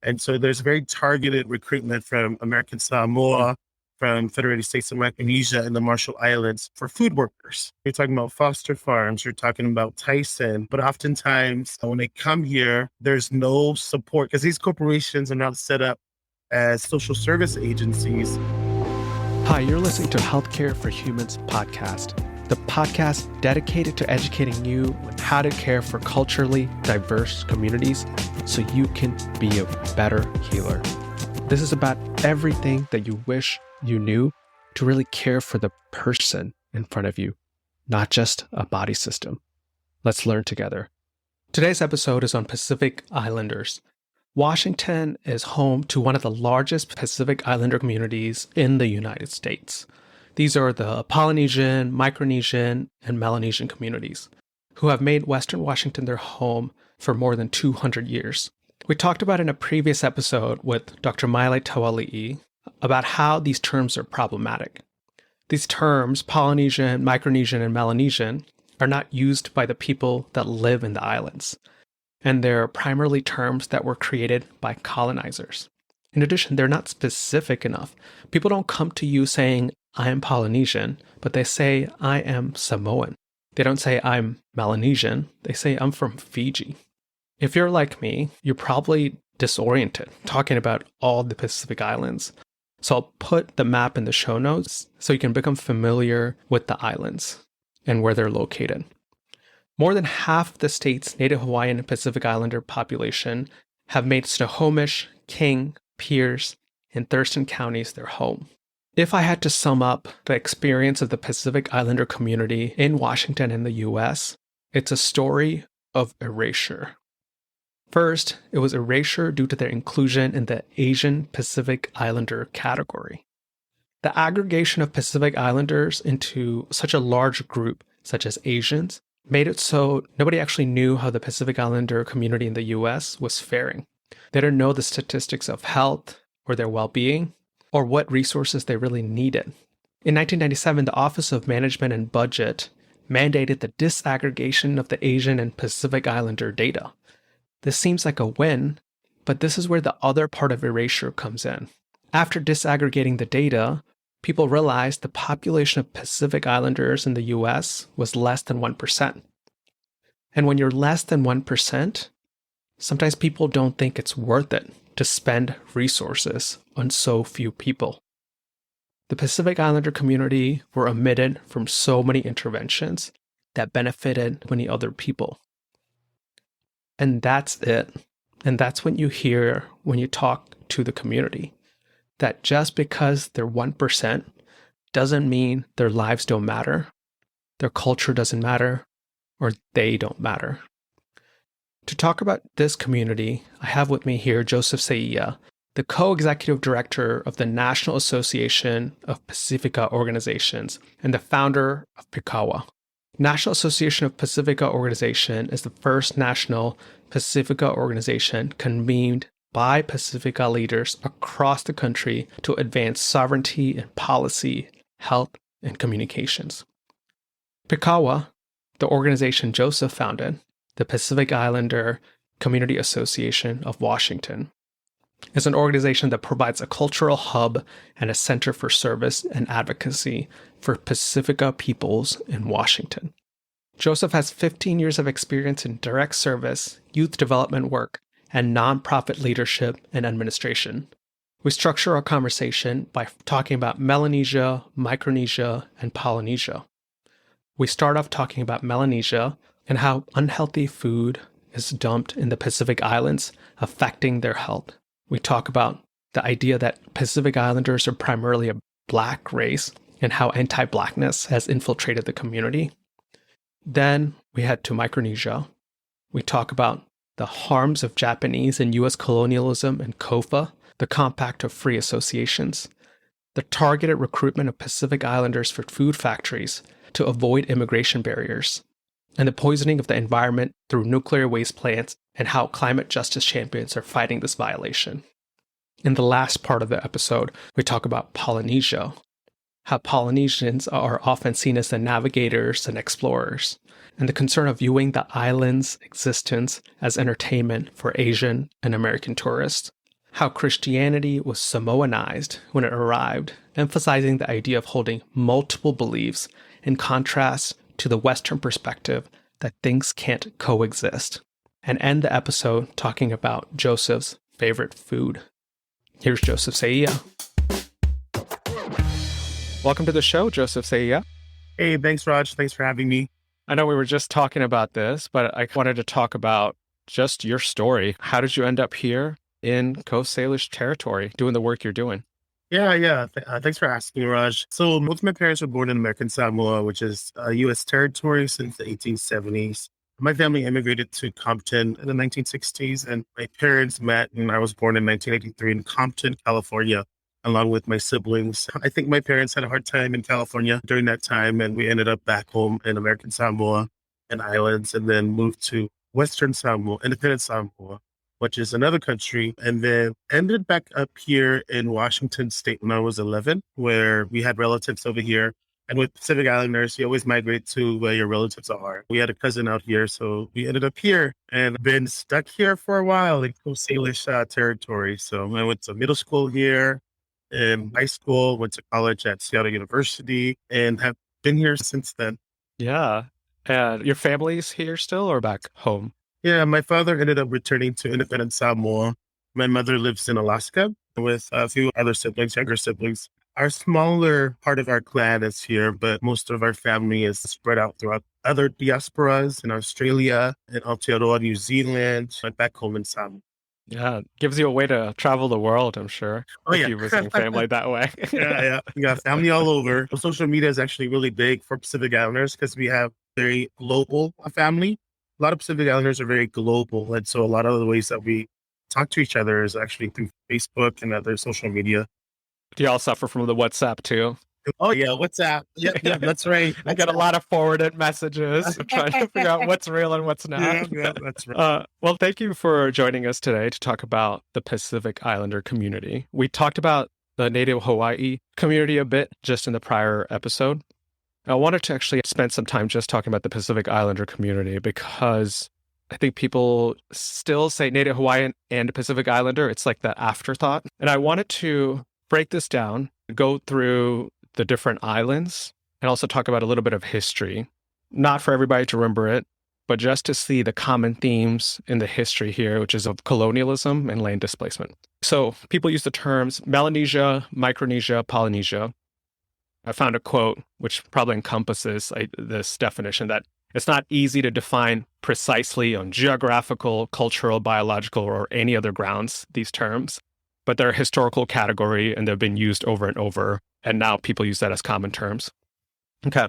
And so there's very targeted recruitment from American Samoa, from Federated States of Micronesia and the Marshall Islands for food workers. You're talking about foster farms, you're talking about Tyson, but oftentimes when they come here, there's no support because these corporations are now set up as social service agencies. Hi, you're listening to Healthcare for Humans podcast, the podcast dedicated to educating you on how to care for culturally diverse communities so you can be a better healer. This is about everything that you wish you knew to really care for the person in front of you, not just a body system. Let's learn together. Today's episode is on Pacific Islanders. Washington is home to one of the largest Pacific Islander communities in the United States. These are the Polynesian, Micronesian, and Melanesian communities who have made Western Washington their home for more than 200 years. We talked about in a previous episode with Dr. Maile Tawali'i about how these terms are problematic. These terms, Polynesian, Micronesian, and Melanesian, are not used by the people that live in the islands, and they're primarily terms that were created by colonizers. In addition, they're not specific enough. People don't come to you saying, I am Polynesian, but they say, I am Samoan. They don't say, I'm Melanesian. They say, I'm from Fiji. If you're like me, you're probably disoriented talking about all the Pacific Islands. So I'll put the map in the show notes so you can become familiar with the islands and where they're located. More than half of the state's Native Hawaiian Pacific Islander population have made Snohomish, King, Pierce, and Thurston counties their home. If I had to sum up the experience of the Pacific Islander community in Washington and the US, it's a story of erasure. First, it was erasure due to their inclusion in the Asian Pacific Islander category. The aggregation of Pacific Islanders into such a large group, such as Asians, made it so nobody actually knew how the Pacific Islander community in the US was faring. They didn't know the statistics of health or their well-being or what resources they really needed. In 1997, the Office of Management and Budget mandated the disaggregation of the Asian and Pacific Islander data. This seems like a win, but this is where the other part of erasure comes in. After disaggregating the data, people realized the population of Pacific Islanders in the US was less than 1%. And when you're less than 1%, sometimes people don't think it's worth it to spend resources on so few people. The Pacific Islander community were omitted from so many interventions that benefited many other people. And that's it. And that's what you hear when you talk to the community. That just because they're 1% doesn't mean their lives don't matter, their culture doesn't matter, or they don't matter. To talk about this community, I have with me here Joseph Seia, the co-executive director of the National Association of Pasifika Organizations and the founder of PICA-WA. National Association of Pasifika Organization is the first national Pasifika organization convened by Pasifika leaders across the country to advance sovereignty in policy, health, and communications. PICA-WA, the organization Joseph founded, the Pacific Islander Community Association of Washington, is an organization that provides a cultural hub and a center for service and advocacy for Pasifika peoples in Washington. Joseph has 15 years of experience in direct service, youth development work, and nonprofit leadership and administration. We structure our conversation by talking about Melanesia, Micronesia, and Polynesia. We start off talking about Melanesia and how unhealthy food is dumped in the Pacific Islands, affecting their health. We talk about the idea that Pacific Islanders are primarily a Black race and how anti-blackness has infiltrated the community. Then we head to Micronesia. We talk about the harms of Japanese and U.S. colonialism and COFA, the Compact of Free Associations, the targeted recruitment of Pacific Islanders for food factories to avoid immigration barriers, and the poisoning of the environment through nuclear waste plants and how climate justice champions are fighting this violation. In the last part of the episode, we talk about Polynesia, how Polynesians are often seen as the navigators and explorers, and the concern of viewing the island's existence as entertainment for Asian and American tourists. how Christianity was Samoanized when it arrived, emphasizing the idea of holding multiple beliefs in contrast to the Western perspective that things can't coexist, and end the episode talking about Joseph's favorite food. Here's Joseph Seia. Welcome to the show, Joseph Seia. Hey, thanks, Raj. Thanks for having me. I know we were just talking about this, but I wanted to talk about just your story. How did you end up here in Coast Salish territory doing the work you're doing? Thanks for asking, Raj. So both my parents were born in American Samoa, which is a U.S. territory since the 1870s. My family immigrated to Compton in the 1960s, and my parents met, and I was born in 1983 in Compton, California, along with my siblings. I think my parents had a hard time in California during that time, and we ended up back home in American Samoa and islands, and then moved to Western Samoa, Independent Samoa, which is another country, and then ended back up here in Washington State when I was 11, where we had relatives over here. And with Pacific Islanders, you always migrate to where your relatives are. We had a cousin out here, so we ended up here and been stuck here for a while in Coast Salish territory. So I went to middle school here, in high school, went to college at Seattle University, and have been here since then. Yeah. And your family's here still or back home? Yeah, my father ended up returning to Independent Samoa. My mother lives in Alaska with a few other siblings, younger siblings. Our smaller part of our clan is here, but most of our family is spread out throughout other diasporas in Australia, in Aotearoa, New Zealand, and back home in Samoa. Yeah, gives you a way to travel the world, I'm sure. Oh, if yeah. you're visiting family that way. Yeah. We got family all over. Social media is actually really big for Pacific Islanders because we have very global family. A lot of Pacific Islanders are very global. And so a lot of the ways that we talk to each other is actually through Facebook and other social media. Do you all suffer from the WhatsApp too? Oh, yeah. WhatsApp. Yeah, that's right. I get a lot of forwarded messages. I'm trying to figure out what's real and what's not. Yeah, that's right. Well, thank you for joining us today to talk about the Pacific Islander community. We talked about the Native Hawaii community a bit just in the prior episode. I wanted to actually spend some time just talking about the Pacific Islander community because I think people still say Native Hawaiian and Pacific Islander. It's like that afterthought. And I wanted to break this down, go through the different islands, and also talk about a little bit of history. Not for everybody to remember it, but just to see the common themes in the history here, which is of colonialism and land displacement. So people use the terms Melanesia, Micronesia, Polynesia. I found a quote which probably encompasses this definition that it's not easy to define precisely on geographical, cultural, biological, or any other grounds, these terms, but they're a historical category and they've been used over and over. And now people use that as common terms. Okay,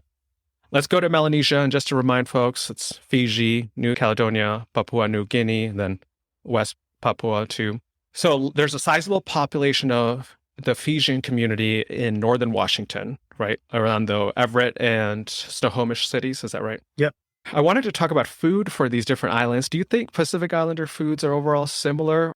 let's go to Melanesia. And just to remind folks, it's Fiji, New Caledonia, Papua New Guinea, and then West Papua too. So there's a sizable population of the Fijian community in northern Washington, right? Around the Everett and Snohomish cities. Is that right? Yep. I wanted to talk about food for these different islands. Do you think Pacific Islander foods are overall similar?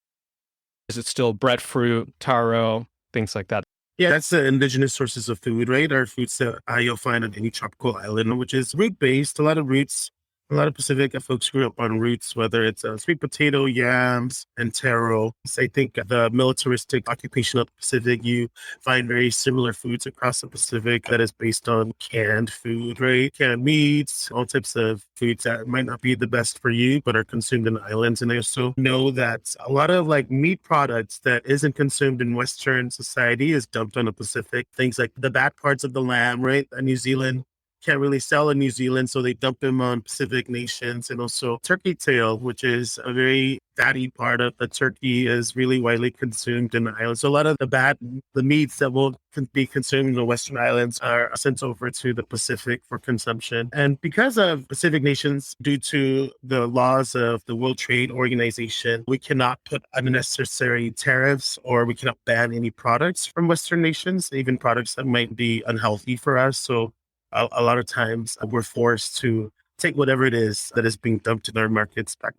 Is it still breadfruit, taro, things like that? Yeah, that's the indigenous sources of food, right? Our foods that you'll find on any tropical island, which is root-based, a lot of roots. A lot of Pacific folks grew up on roots, whether it's sweet potato, yams, and taro. So I think the militaristic occupation of the Pacific, you find very similar foods across the Pacific that is based on canned food, right? Canned meats, all types of foods that might not be the best for you, but are consumed in the islands. And I also know that a lot of like meat products that isn't consumed in Western society is dumped on the Pacific. Things like the back parts of the lamb, right? New Zealand can't really sell in New Zealand, so they dump them on Pacific nations. And also turkey tail, which is a very fatty part of the turkey, is really widely consumed in the islands. So a lot of the meats that won't be consumed in the Western Islands are sent over to the Pacific for consumption. And because of Pacific nations, due to the laws of the World Trade Organization, we cannot put unnecessary tariffs or we cannot ban any products from Western nations, even products that might be unhealthy for us. So a lot of times we're forced to take whatever it is that is being dumped in our markets back.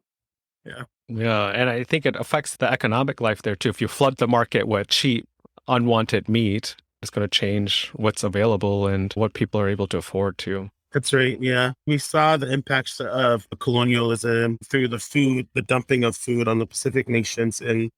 Yeah. And I think it affects the economic life there too. If you flood the market with cheap, unwanted meat, it's going to change what's available and what people are able to afford too. That's right. Yeah. We saw the impacts of colonialism through the dumping of food on the Pacific nations in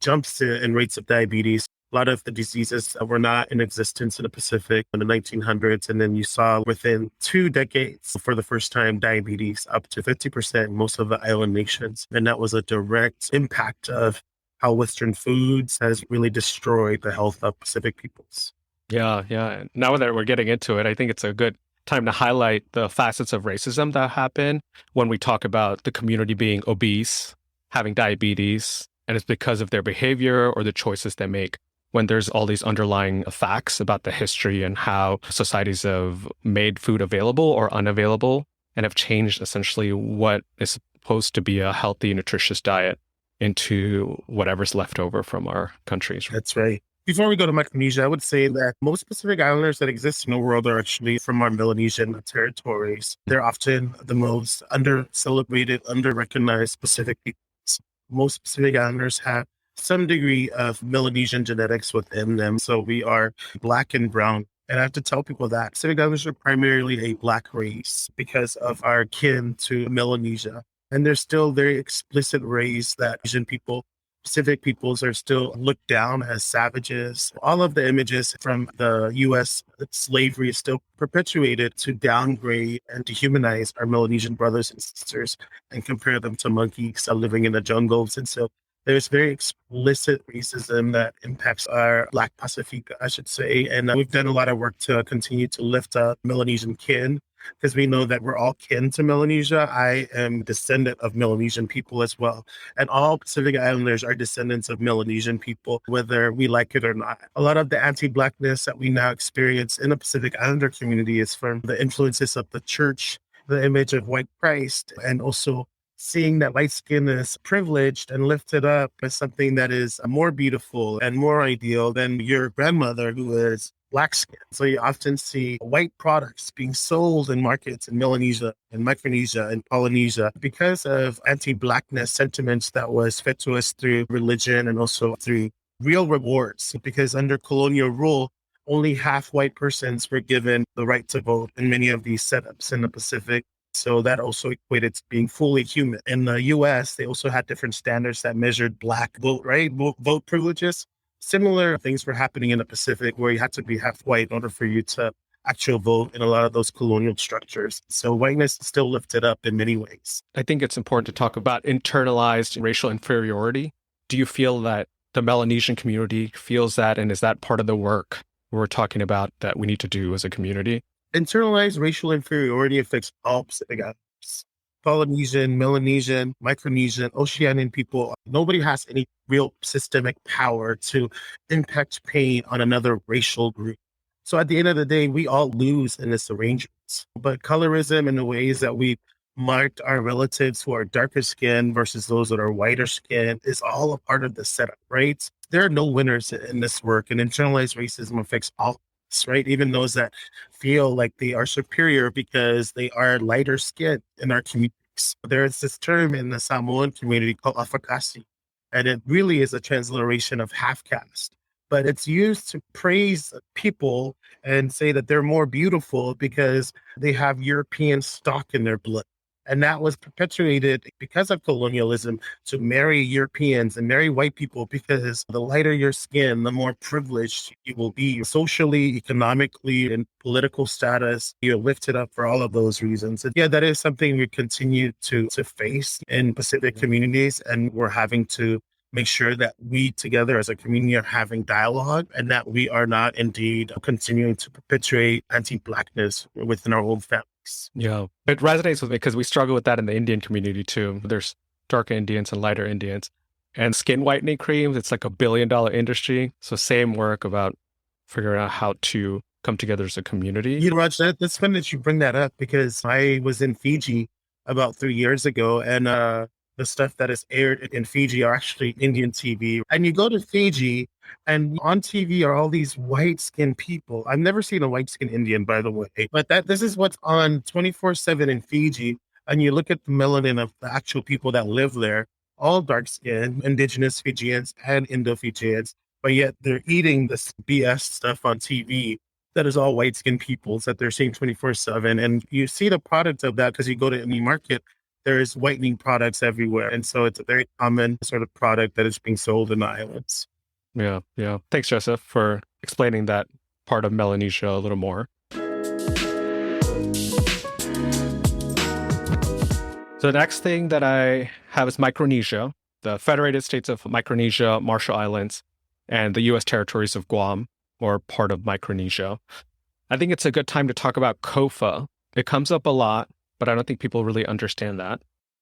jumps in rates of diabetes. A lot of the diseases were not in existence in the Pacific in the 1900s. And then you saw within 2 decades, for the first time, diabetes up to 50% in most of the island nations. And that was a direct impact of how Western foods has really destroyed the health of Pacific peoples. Yeah, yeah. Now that we're getting into it, I think it's a good time to highlight the facets of racism that happen when we talk about the community being obese, having diabetes, and it's because of their behavior or the choices they make. When there's all these underlying facts about the history and how societies have made food available or unavailable and have changed essentially what is supposed to be a healthy, nutritious diet into whatever's left over from our countries. That's right. Before we go to Micronesia, I would say that most Pacific Islanders that exist in the world are actually from our Melanesian territories. They're often the most under-celebrated, under-recognized Pacific peoples. Most Pacific Islanders have some degree of Melanesian genetics within them. So we are Black and brown. And I have to tell people that Pacific Islanders are primarily a Black race because of our kin to Melanesia. And there's still very explicit ways that Asian people, Pacific peoples, are still looked down as savages. All of the images from the U.S. slavery is still perpetuated to downgrade and dehumanize our Melanesian brothers and sisters and compare them to monkeys living in the jungles. And so there's very explicit racism that impacts our Black Pasifika, I should say. And we've done a lot of work to continue to lift up Melanesian kin because we know that we're all kin to Melanesia. I am a descendant of Melanesian people as well. And all Pacific Islanders are descendants of Melanesian people, whether we like it or not. A lot of the anti-blackness that we now experience in the Pacific Islander community is from the influences of the church, the image of white Christ, and also seeing that white skin is privileged and lifted up as something that is more beautiful and more ideal than your grandmother who is Black skin. So you often see white products being sold in markets in Melanesia and Micronesia and Polynesia because of anti-blackness sentiments that was fed to us through religion and also through real rewards. Because under colonial rule, only half white persons were given the right to vote in many of these setups in the Pacific. So that also equated to being fully human. In the US, they also had different standards that measured Black vote, right? Vote privileges. Similar things were happening in the Pacific where you had to be half white in order for you to actual vote in a lot of those colonial structures. So whiteness is still lifted up in many ways. I think it's important to talk about internalized racial inferiority. Do you feel that the Melanesian community feels that, and is that part of the work we're talking about that we need to do as a community? Internalized racial inferiority affects all Pacific Islanders. Polynesian, Melanesian, Micronesian, Oceanian people. Nobody has any real systemic power to impact pain on another racial group. So at the end of the day, we all lose in this arrangement. But colorism and the ways that we marked our relatives who are darker skin versus those that are whiter skin is all a part of the setup, right? There are no winners in this work, and internalized racism affects all, right? Even those that feel like they are superior because they are lighter skinned in our communities. There's this term in the Samoan community called afakasi, and it really is a transliteration of half caste. But it's used to praise people and say that they're more beautiful because they have European stock in their blood. And that was perpetuated because of colonialism to marry Europeans and marry white people because the lighter your skin, the more privileged you will be socially, economically, and political status. You're lifted up for all of those reasons. And yeah, that is something we continue to face in Pacific communities. And we're having to make sure that we together as a community are having dialogue and that we are not indeed continuing to perpetuate anti-blackness within our own families. Yeah, it resonates with me because we struggle with that in the Indian community too. There's darker Indians and lighter Indians. And skin whitening creams, it's like $1 billion industry. So same work about figuring out how to come together as a community. You know, Raj, that's fun that you bring that up because I was in Fiji about 3 years ago and the stuff that is aired in Fiji are actually Indian TV. And you go to Fiji and on TV are all these white-skinned people. I've never seen a white-skinned Indian, by the way, but this is what's on 24/7 in Fiji. And you look at the melanin of the actual people that live there, all dark-skinned, indigenous Fijians and Indo-Fijians, but yet they're eating this BS stuff on TV that is all white-skinned peoples that they're seeing 24/7. And you see the product of that because you go to any market. there's whitening products everywhere. And so it's a very common sort of product that is being sold in the islands. Yeah, yeah. Thanks, Joseph, for explaining that part of Melanesia a little more. So the next thing that I have is Micronesia, the Federated States of Micronesia, Marshall Islands, and the U.S. territories of Guam, or part of Micronesia. I think it's a good time to talk about COFA. It comes up a lot, but I don't think people really understand that.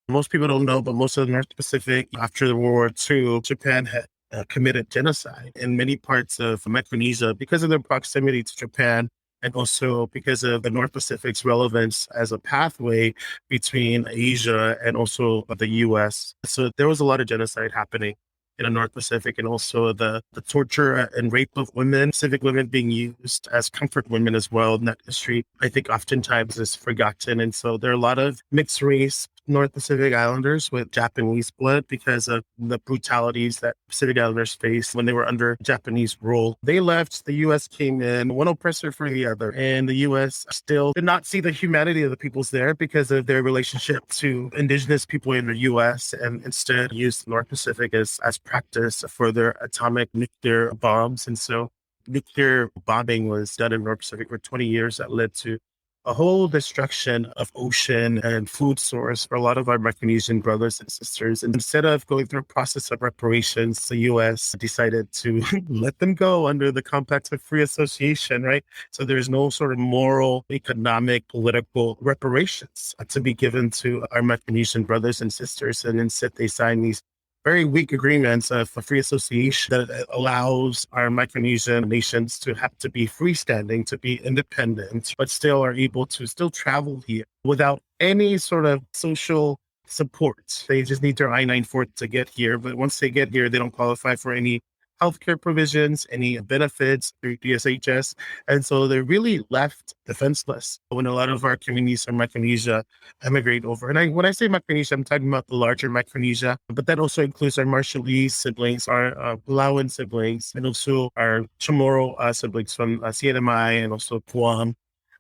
Most people don't know, but most of the North Pacific, after the World War II, Japan had committed genocide in many parts of Micronesia because of their proximity to Japan, and also because of the North Pacific's relevance as a pathway between Asia and also the U.S. So there was a lot of genocide happening in the North Pacific, and also the torture and rape of women, Pacific women being used as comfort women as well in that history, I think oftentimes is forgotten. And so there are a lot of mixed race North Pacific Islanders with Japanese blood because of the brutalities that Pacific Islanders faced when they were under Japanese rule. They left, the U.S. came in, one oppressor for the other, and the U.S. still did not see the humanity of the peoples there because of their relationship to indigenous people in the U.S. and instead used the North Pacific as practice for their atomic nuclear bombs. And so nuclear bombing was done in North Pacific for 20 years that led to a whole destruction of ocean and food source for a lot of our Micronesian brothers and sisters. And instead of going through a process of reparations, the U.S. decided to let them go under the Compact of Free Association, right? So there's no sort of moral, economic, political reparations to be given to our Micronesian brothers and sisters. And instead they signed these very weak agreements of free association that allows our Micronesian nations to have to be freestanding, to be independent, but still are able to still travel here without any sort of social support. They just need their I-94 to get here. But once they get here, they don't qualify for any healthcare provisions, any benefits through DSHS. And so they're really left defenseless when a lot of our communities from Micronesia emigrate over. And when I say Micronesia, I'm talking about the larger Micronesia, but that also includes our Marshallese siblings, our Palauan siblings, and also our Chamorro siblings from CNMI and also Guam.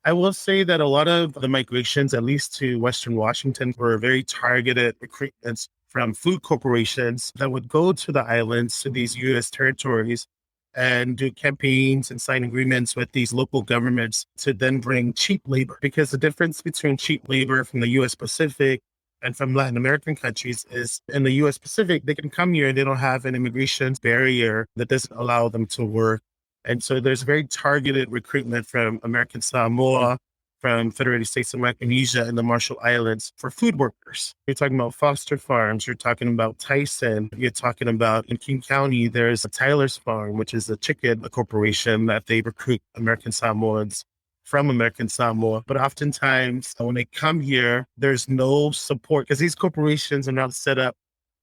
I will say that a lot of the migrations, at least to Western Washington, were very targeted recruitments from food corporations that would go to the islands, to these U.S. territories, and do campaigns and sign agreements with these local governments to then bring cheap labor. Because the difference between cheap labor from the U.S. Pacific and from Latin American countries is in the U.S. Pacific, they can come here and they don't have an immigration barrier that doesn't allow them to work. And so there's very targeted recruitment from American Samoa, from Federated States of Micronesia and the Marshall Islands for food workers. You're talking about foster farms, you're talking about Tyson, you're talking about in King County, there's a Tyler's Farm, which is a chicken corporation that they recruit American Samoans from American Samoa. But oftentimes when they come here, there's no support because these corporations are not set up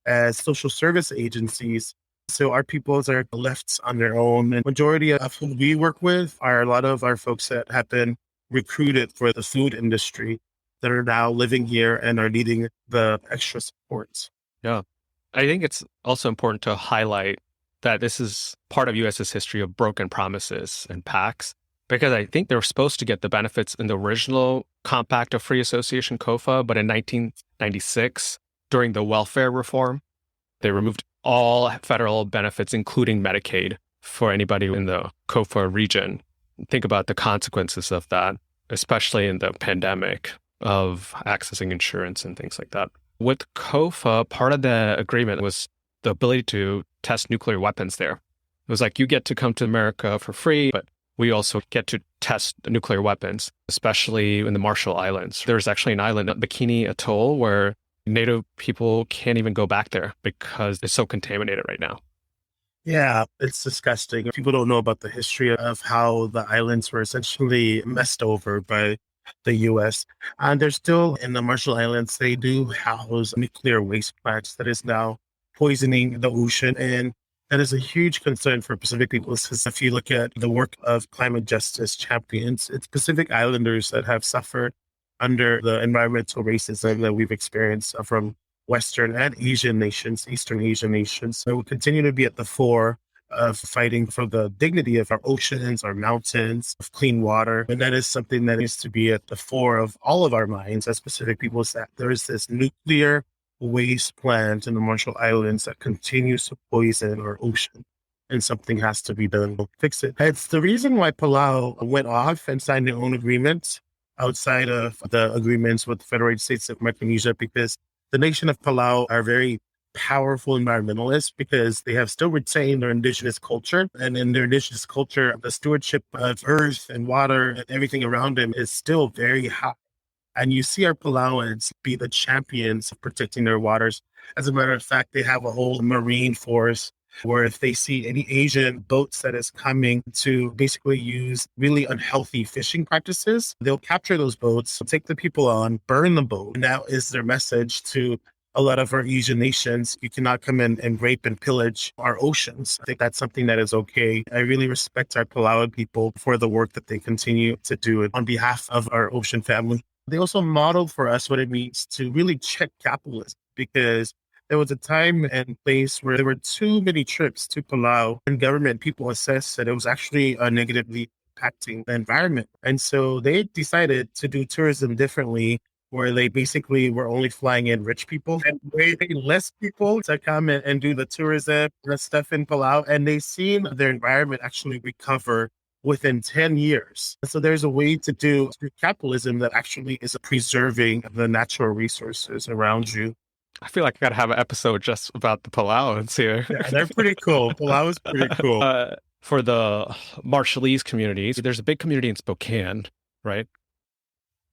as social service agencies. So our peoples are left on their own. And majority of who we work with are a lot of our folks that have been recruited for the food industry that are now living here and are needing the extra supports. Yeah. I think it's also important to highlight that this is part of US's history of broken promises and pacts, because I think they were supposed to get the benefits in the original Compact of Free Association, COFA, but in 1996, during the welfare reform, they removed all federal benefits, including Medicaid, for anybody in the COFA region. Think about the consequences of that, especially in the pandemic of accessing insurance and things like that. With COFA, part of the agreement was the ability to test nuclear weapons there. It was like, you get to come to America for free, but we also get to test nuclear weapons, especially in the Marshall Islands. There's actually an island, Bikini Atoll, where Native people can't even go back there because it's so contaminated right now. Yeah, it's disgusting. People don't know about the history of how the islands were essentially messed over by the U.S. And they're still in the Marshall Islands. They do house nuclear waste plants that is now poisoning the ocean. And that is a huge concern for Pacific peoples. Because if you look at the work of climate justice champions, it's Pacific Islanders that have suffered under the environmental racism that we've experienced from Western and Asian nations, Eastern Asian nations. So we'll continue to be at the fore of fighting for the dignity of our oceans, our mountains, of clean water. And that is something that needs to be at the fore of all of our minds as Pacific people, is that there is this nuclear waste plant in the Marshall Islands that continues to poison our ocean. And something has to be done to fix it. It's the reason why Palau went off and signed their own agreements outside of the agreements with the Federated States of Micronesia, because the nation of Palau are very powerful environmentalists because they have still retained their indigenous culture. And in their indigenous culture, the stewardship of earth and water and everything around them is still very high. And you see our Palauans be the champions of protecting their waters. As a matter of fact, they have a whole marine force where if they see any Asian boats that is coming to basically use really unhealthy fishing practices, they'll capture those boats, take the people on, burn the boat. And that is their message to a lot of our Asian nations. You cannot come in and rape and pillage our oceans. I think that's something that is okay. I really respect our Palauan people for the work that they continue to do on behalf of our ocean family. They also modeled for us what it means to really check capitalism, because there was a time and place where there were too many trips to Palau, and government people assessed that it was actually negatively impacting the environment. And so they decided to do tourism differently, where they basically were only flying in rich people and way less people to come and do the tourism and stuff in Palau. And they've seen their environment actually recover within 10 years. So there's a way to do capitalism that actually is preserving the natural resources around you. I feel like I got to have an episode just about the Palauans here. Yeah, they're pretty cool. Palau is pretty cool. For the Marshallese communities, there's a big community in Spokane, right?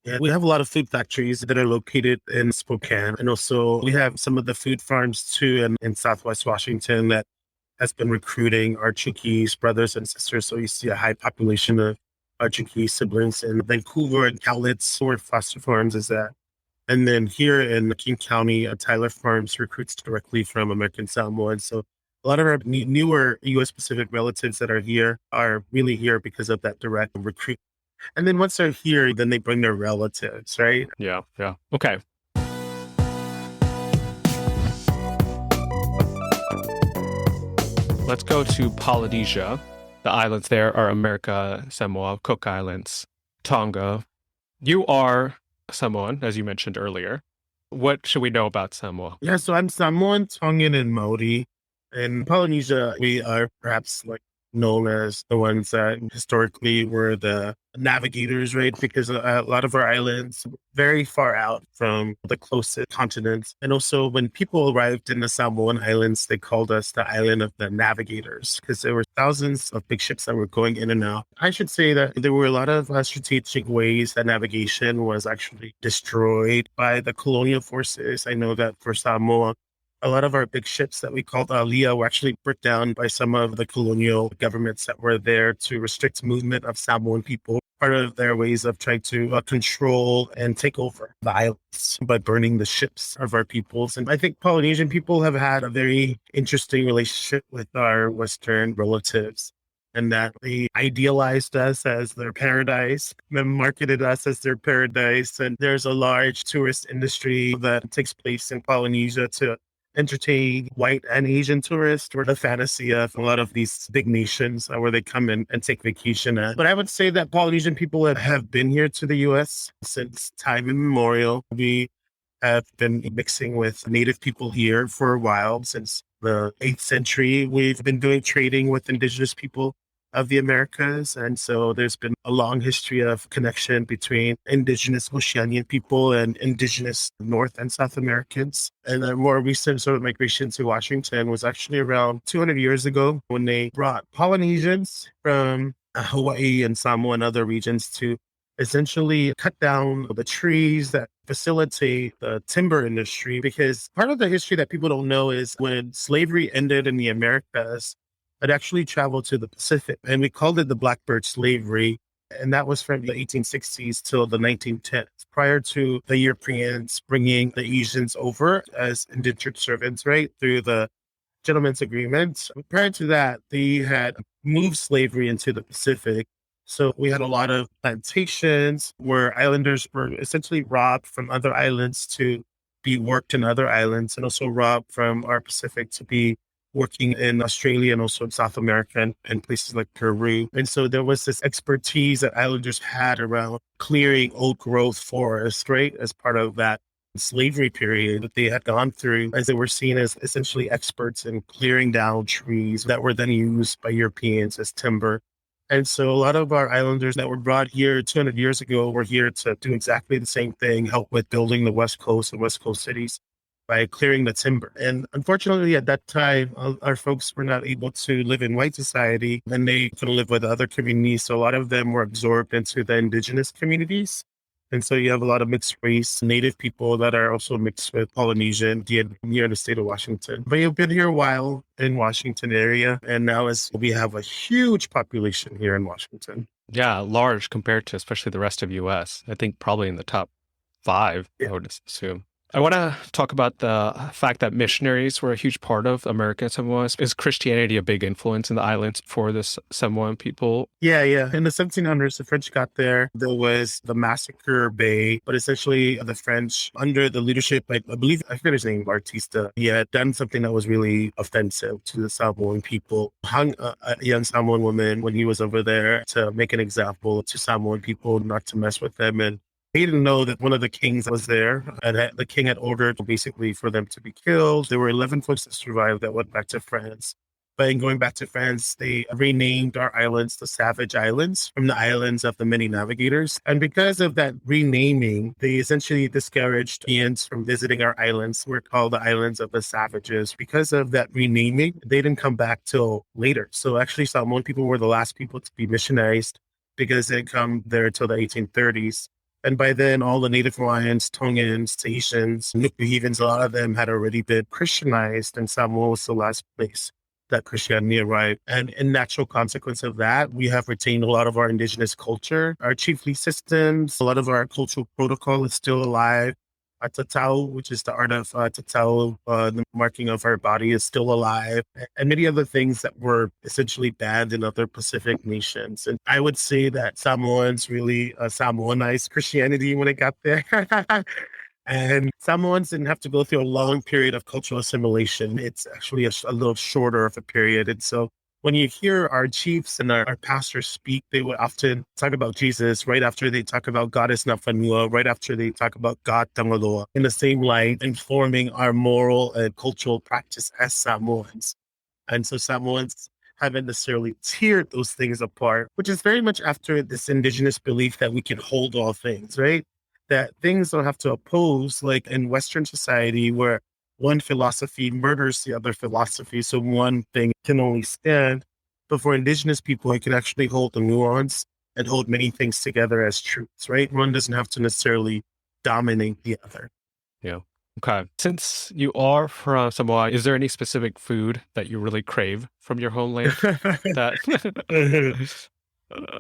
Yeah, we have a lot of food factories that are located in Spokane. And also we have some of the food farms too in Southwest Washington that has been recruiting our Chukis brothers and sisters. So you see a high population of our Chuki siblings in Vancouver and Cowlitz, where Foster Farms is at. And then here in King County, Tyler Farms recruits directly from American Samoans. So a lot of our newer U.S. Pacific relatives that are here are really here because of that direct recruit. And then once they're here, then they bring their relatives, right? Yeah. Okay. Let's go to Polynesia. The islands there are America, Samoa, Cook Islands, Tonga. You are Samoan, as you mentioned earlier. What should we know about Samoa? Yeah, so I'm Samoan, Tongan, and Maori. In Polynesia, we are perhaps known as the ones that historically were the navigators, right? Because a lot of our islands very far out from the closest continents. And also when people arrived in the Samoan Islands, they called us the island of the navigators because there were thousands of big ships that were going in and out. I should say that there were a lot of strategic ways that navigation was actually destroyed by the colonial forces. I know that for Samoa, a lot of our big ships that we called Alia were actually put down by some of the colonial governments that were there to restrict movement of Samoan people. Part of their ways of trying to control and take over the islands by burning the ships of our peoples. And I think Polynesian people have had a very interesting relationship with our Western relatives, and that they idealized us as their paradise, then marketed us as their paradise. And there's a large tourist industry that takes place in Polynesia to entertain white and Asian tourists, or the fantasy of a lot of these big nations where they come in and take vacation at. But I would say that Polynesian people have been here to the U.S. since time immemorial. We have been mixing with Native people here for a while. Since the 8th century, we've been doing trading with indigenous people of the Americas. And so there's been a long history of connection between indigenous Oceanian people and indigenous North and South Americans. And a more recent sort of migration to Washington was actually around 200 years ago when they brought Polynesians from Hawaii and Samoa and other regions to essentially cut down the trees that facilitate the timber industry. Because part of the history that people don't know is when slavery ended in the Americas, it actually traveled to the Pacific, and we called it the Blackbird slavery. And that was from the 1860s till the 1910s, prior to the Europeans bringing the Asians over as indentured servants, right, through the Gentleman's Agreement. Prior to that, they had moved slavery into the Pacific. So we had a lot of plantations where islanders were essentially robbed from other islands to be worked in other islands, and also robbed from our Pacific to be working in Australia and also in South America and places like Peru. And so there was this expertise that islanders had around clearing old growth forests, right, as part of that slavery period that they had gone through, as they were seen as essentially experts in clearing down trees that were then used by Europeans as timber. And so a lot of our islanders that were brought here 200 years ago were here to do exactly the same thing, help with building the West Coast and West Coast cities by clearing the timber. And unfortunately, at that time, our folks were not able to live in white society, and they couldn't live with other communities. So a lot of them were absorbed into the indigenous communities. And so you have a lot of mixed race Native people that are also mixed with Polynesian here in the state of Washington. But you've been here a while in Washington area, and now we have a huge population here in Washington. Yeah, large compared to especially the rest of U.S. I think probably in the top 5, I would assume. I want to talk about the fact that missionaries were a huge part of American Samoa. Is Christianity a big influence in the islands for the Samoan people? Yeah. In the 1700s, the French got there. There was the Massacre Bay, but essentially the French, under the leadership, I forget his name, Artista, he had done something that was really offensive to the Samoan people. Hung a young Samoan woman when he was over there to make an example to Samoan people, not to mess with them. And he didn't know that one of the kings was there, and the king had ordered basically for them to be killed. There were 11 folks that survived that went back to France. But in going back to France, they renamed our islands the Savage Islands from the islands of the many navigators. And because of that renaming, they essentially discouraged Europeans from visiting our islands. We're called the Islands of the Savages. Because of that renaming, they didn't come back till later. So actually, Samoan people were the last people to be missionized because they didn't come there till the 1830s. And by then, all the Native Hawaiians, Tongans, Tahitians, Nukuhevans, a lot of them had already been Christianized, and Samoa was the last place that Christianity arrived. And in natural consequence of that, we have retained a lot of our indigenous culture, our chiefly systems, a lot of our cultural protocol is still alive. Our tatau, which is the art of tatau, the marking of our body is still alive, and many other things that were essentially banned in other Pacific nations. And I would say that Samoans really Samoanized Christianity when it got there. And Samoans didn't have to go through a long period of cultural assimilation. It's actually a little shorter of a period. And so when you hear our chiefs and our pastors speak, they would often talk about Jesus right after they talk about Goddess Nafanua, right after they talk about God Tangaloa, in the same light, informing our moral and cultural practice as Samoans. And so Samoans haven't necessarily tiered those things apart, which is very much after this indigenous belief that we can hold all things, right? That things don't have to oppose, like in Western society where one philosophy murders the other philosophy, so one thing can only stand. But for indigenous people, it can actually hold the nuance and hold many things together as truths, right? One doesn't have to necessarily dominate the other. Yeah. Okay. Since you are from Samoa, is there any specific food that you really crave from your homeland?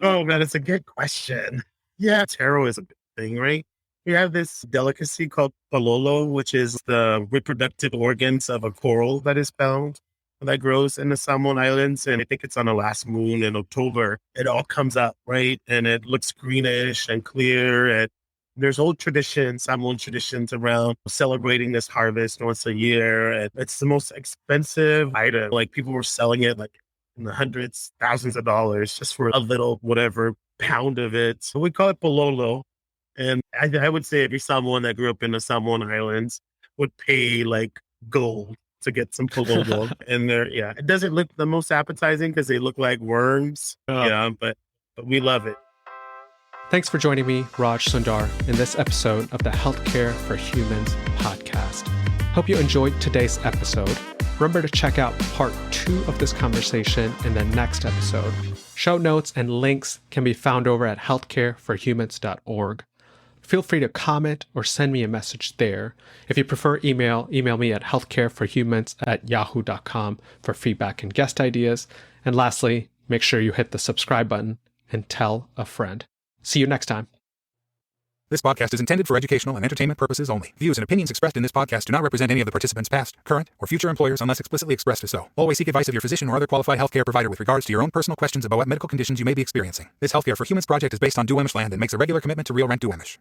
Oh, man, it's a good question. Yeah, taro is a big thing, right? We have this delicacy called palolo, which is the reproductive organs of a coral that is found that grows in the Samoan Islands. And I think it's on the last moon in October. It all comes up, right? And it looks greenish and clear. And there's old traditions, Samoan traditions around celebrating this harvest once a year. And it's the most expensive item. Like people were selling it like in the hundreds, thousands of dollars just for a little whatever pound of it. So we call it palolo. And I would say every Samoan that grew up in the Samoan Islands would pay like gold to get some palolo. And it doesn't look the most appetizing because they look like worms. But we love it. Thanks for joining me, Raj Sundar, in this episode of the Healthcare for Humans podcast. Hope you enjoyed today's episode. Remember to check out part 2 of this conversation in the next episode. Show notes and links can be found over at healthcareforhumans.org. Feel free to comment or send me a message there. If you prefer email me at healthcareforhumans@yahoo.com for feedback and guest ideas. And lastly, make sure you hit the subscribe button and tell a friend. See you next time. This podcast is intended for educational and entertainment purposes only. Views and opinions expressed in this podcast do not represent any of the participants' past, current, or future employers unless explicitly expressed as so. Always seek advice of your physician or other qualified healthcare provider with regards to your own personal questions about what medical conditions you may be experiencing. This Healthcare for Humans project is based on Duwamish land and makes a regular commitment to Real Rent Duwamish.